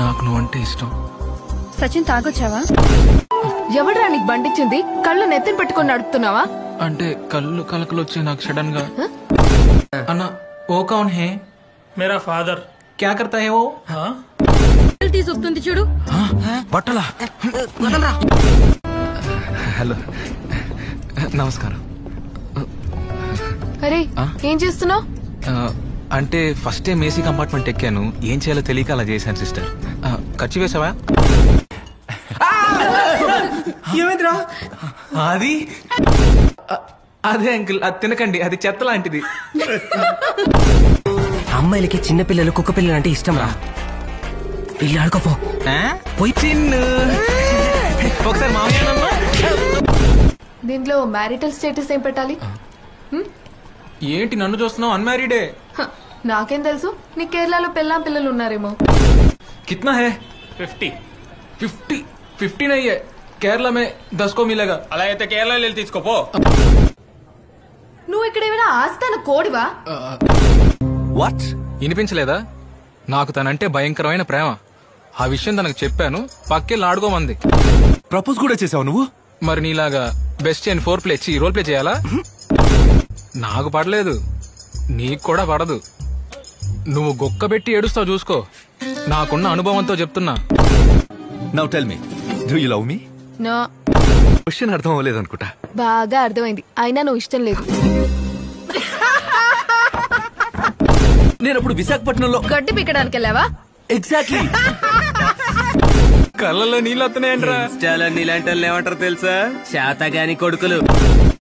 నాకు నువ్వంటే ఇష్టం. సచిన్ తాగొచ్చావా? ఎవడ్రా నీకు బండిచ్చింది? కళ్ళు నెత్తిన పెట్టుకుని నడుపుతున్నావా? అంటే కళ్ళు కలకలు వచ్చి నాకు సడన్ గా. అన్నా ఓ కౌన్ హే? मेरा फादर. क्या करता है वो? తీసుకొస్తుంది చూడు. బట్టలా? హలో నమస్కారం. అరే ఏం చేస్తున్నావు? అంటే ఫస్ట్ టైం ఏసీ కంపార్ట్మెంట్ ఎక్కాను, ఏం చేయాలో తెలియక అలా చేశాను సిస్టర్. ఖర్చు వేసావా? ఏమైందిరా? అది అదే అంకుల్, అది తినకండి, అది చెత్త లాంటిది. అమ్మాయిలకి చిన్నపిల్లలు కుక్క పిల్లలు అంటే ఇష్టం రా. వెళ్ళి ఆడుకోపో. పోయి చిన్ను ఒకసారి మామయ్యనమ్మా. దీంట్లో మ్యారిటల్ స్టేటస్ ఏం పెట్టాలి? ఏంటి నన్ను చూస్తున్నావు? అన్మ్యారీడే. నాకేం తెలుసు, నీ కేరళలో పెళ్ళాం పిల్లలు ఉన్నారేమో. कितना है? 50. 50 नहीं है, केरला में 10 को मिलेगा. అలా అయితే కేరళ వెళ్ళి తీసుకోపో. నువ్వు ఇక్కడ ఏమైనా ఆస్థాన కోడివా? వాట్? వినిపించలేదా? నాకు తనంటే భయంకరమైన ప్రేమ. ఆ విషయం తనకు చెప్పాను, పక్కెళ్ళి ఆడుకోమంది. ప్రపోజ్ కూడా చేసావు నువ్వు? మరి నీలాగా best and 4 play role play చేయాలా? నాకు పడలేదు, నీకు కూడా పడదు. నువ్వు గొక్క పెట్టి ఏడుస్తావు చూసుకో. నాకున్న అనుభవంతో చెప్తున్నా. Now tell me, do you love me? No. Question అర్థం అవ్వలేదు అనుకుంటా. బాగా అర్థమైంది, అయినా నువ్వు ఇష్టం లేదు. నేను అప్పుడు విశాఖపట్నంలో గడ్డి పీకడానికి వెళ్ళావా? ఎగ్జాక్ట్లీ. కళ్ళలో నీళ్ళు వస్తున్నాయంట్రా. నీలాంటి వాళ్ళు ఏమంటారు తెలుసా? శాతగాని కొడుకులు.